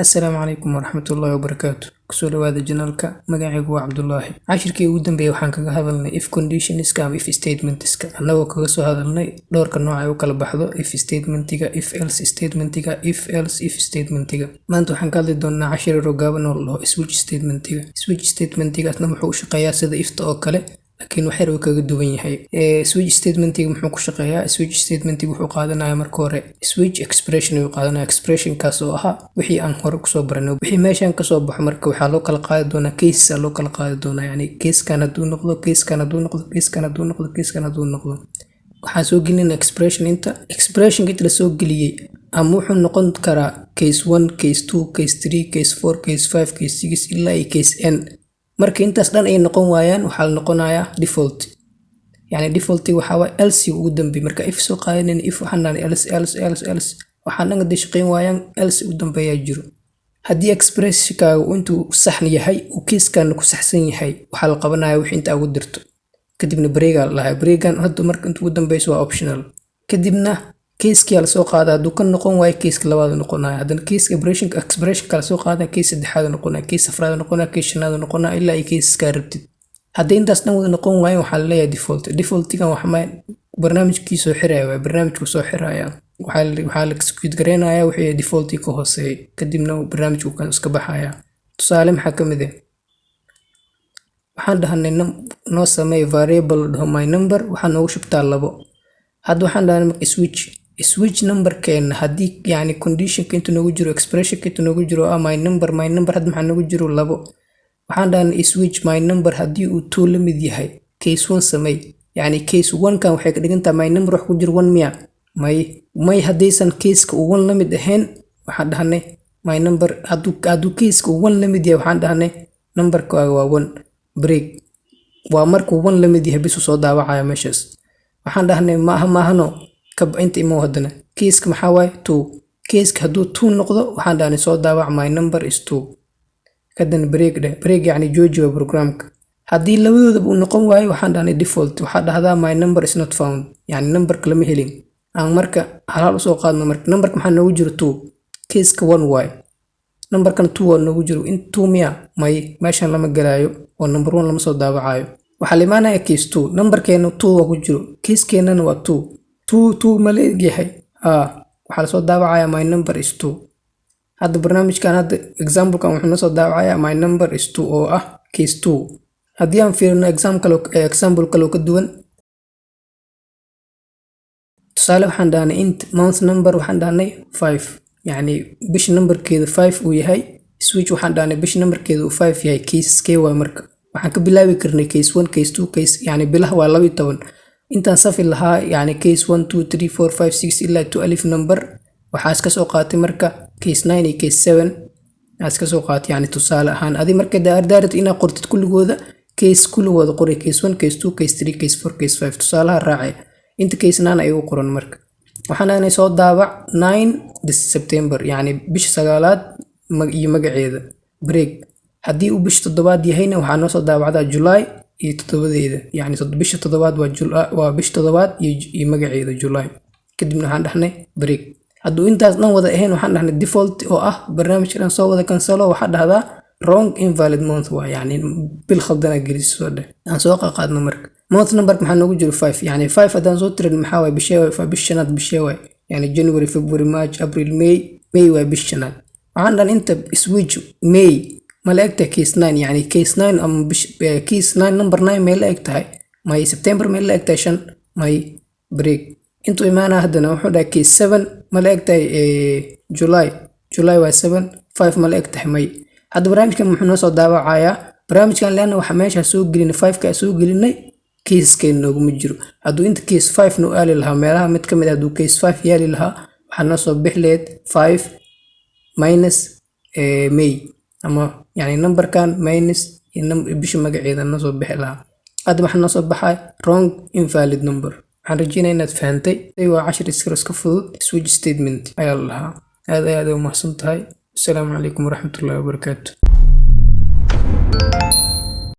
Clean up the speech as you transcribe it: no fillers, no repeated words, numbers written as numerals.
Assalaamu calaykum waraxmatullaahi wabarakaatu. Kusoo dhawaada janaalka. Magacaygu waa Cabdullaahi. Cashirkii ugu dambeeyay waxaan kaga hadalnay if conditionska ama if statementska, annagoo kaga soo hadalnay dhowrka nooc ay u kala baxdo if statementiga, if else statementiga, if statementiga. Maanta waxaan ka hadli doonaa cashir yar oo gaaban oo la dhaho switch statementiga. Switch statementigaasna wuxuu u shaqeeyaa sida ifta oo kale, laakiin wax yar uu kaga duwan yahay. Switch statementiga muxuu ku shaqeeyaa? Switch statementiga wuxuu qaadanayaa marka hore switch expression uu qaadanaya expression kaas oo ahaa wixii aan hore kusoo baranay. Wixii meeshan ka soo baxo marka waxaa loo kala qaadi doonaa case loo kala qaadi doonaa, yani case kan hadduu noqdo, case kan hadduu noqdo, case kan hadduu noqdo, case kan hadduu noqdo. Waxaan soo gelinaa expression inta la soo geliyay ama wuxuu noqon karaa case 1, case 2, case 3, case 4, case 5, case 6 ilaa iyo case n. marka intaas dhan ay noqon waayaan waxaa la noqonayaa default. Yani default waxa waa else ugu dambeeyay. marka if soo qaadanayna if waxaan dhahnay else waxaan naga shaqeyn waayaan else ugu dambeeyaa jiro. haddii expression-kaaga intuu sax yahay oo case-kan ku saxsan yahay waxaa la qabanayaa wixii inta ugu dirto, kadibna break la lahaa. break-gan hadda marka inta ugu dambeeyso waa optional. kadibna case-kii la soo qaadaa hadduu ka noqon waayo case-ka labaad noqonaya, haddana case expression kala soo qaadaa case saddexaad noqonaya, case afraad noqonaya, case shanaad noqonaya ilaa ay case-ka rabtid. haddii intaas dhan wada noqon waayo waxaa la leeyahay default. default-gan waxa ma barnaamijkii soo xiraya, barnaamijku soo xiraya waxaa la execute gareynayaa wixii default-kii ka hooseeyay, kadibna barnaamijku kan iska baxaya. tusaale maxaa ka mid ah? waxaan dhahnay noo sameey variable dhaho my number, waxaan noogu shubtaa 2. hadda waxaan dhahnay switch number-keena haddii yani condition-ka inta noogu jiro, expression-ka inta noogu jiro my number hadda maxaa noogu jiro 2. waxaan dhahnay switch my number haddii uu 2 la mid yahay case 1 sameey, yani case 1 kan waxay ka dhigan tahay my number wax ku jiro 1 miya may haddaysan case-ka uu 1 la mid ahayn waxaan dhahnay my number hadduu case-ka uu 1 la mid yahay waxaan dhahnay number-kaaga waa 1 break. waa markuu 1 la mid yahay bisu soo daawacaya meeshaas. waxaan dhahnay maahano inta imo hadana case-ka maxaa waaye 2. case-ka hadduu 2 noqdo waxaan dhahnay soo daawac my number is 2, kadana break yani jooji waa programka. haddii labadooda uu noqon waayo waxaan dhahnay default, waxaa dhahdaa my number is not found, yani numberka lama helin. aan marka hal usoo qaadno marka numberka maxaa noogu jiro 2, case-ka 1 waaye, numberkan 2 waa noogu jiro in 2 miya may meeshan lama galaayo oo number 1 lama soo daawacayo. waxaa la imaanaya case 2, numberkeena 2 waa ku jiro, case-keenana waa 2 ma leeyahay waxaa la soo daawacaya my number is 2. hadda barnaamijkan hadda example-kan wuxuu noo soo daawacayaa my number is 2 oo ah case 2. haddii aan fiirino example kale oo ka duwan, tusaale waxaan dhahnay int month number waxaan dhahnay 5, yani bish numberkeeda 5 uu yahay. switch waxaan dhahnay bish numberkeeda uu 5 yahay, case-kee waa marka waxaan ka bilaabi karnay case 1, case 2, case yani bilaha waa 12. intaan safi lahaa yani case 1, 2, 3, 4, 5, 6 ilaa 2 alif number waxaa iska soo qaatay marka case 9 iyo case 7 iska soo qaatay. yani tusaale ahaan adi marka daardaarad inaad qortid kulligooda case kulligooda qoray case 1, case 2, case 3, case 4, case 5 tusaalaha raacay inta case 9 ay u qoran. marka waxaan aanay soo daawac 9 September, yani bisha 9aad iyo magaceeda break. haddii uu bisha 7aad yahayna waxaa noo soo daawacdaa July iyo 7deeda, yani bisha 7aad waa bisha 7aad iyo magaceeda July, kadibna waxaan dhahnay break. hadduu intaas dhan wada ahayn waxaan dhahnay default oo ah barnaamijka dhan soo wada cancelo, waxaa dhahdaa wrong invalid month waa yani bil khaldana geliso dheh. aan soo qaadno marka month number maxaa noogu jiro 5, yani 5 haddaan soo tirin maxaa waaye bishee waa bish shanaad bishee waaye, yani January, February, March, April, May waa bish shanaad. waxaan dhahnay inta switch May ma la egtahay case 9, yani case 9 ama case 9 number 9 may la egtahay may September may la egtahay 5 may break. intuu imaanaa haddana wuxuu dhahay case 7 ma la egtahay July waa 7, 5 ma la egtahay may. hadda barnaamijkan muxuu noo soo daawacayaa barnaamijkan leena waxa meesha soo gelinay 5ka soo gelinay case-keen nooguma jiro. hadduu inta case 5 noo aali lahaa meelaha mid ka mid ah hadduu case 5 yaali lahaa waxaa noo soo bixi lahayd 5 minus May ama yani numberkan minus bisha magaceeda noo soo bixi lahaa. hadda waxaa noo soo baxay wrong invalid number. waxaan rajeynayaa inaad fahantay. waa cashir iska fudud switch statement ayaa la lahaa. aad u mahadsan tahay. Assalaamu calaykum waraxmatullaahi wabarakaatu.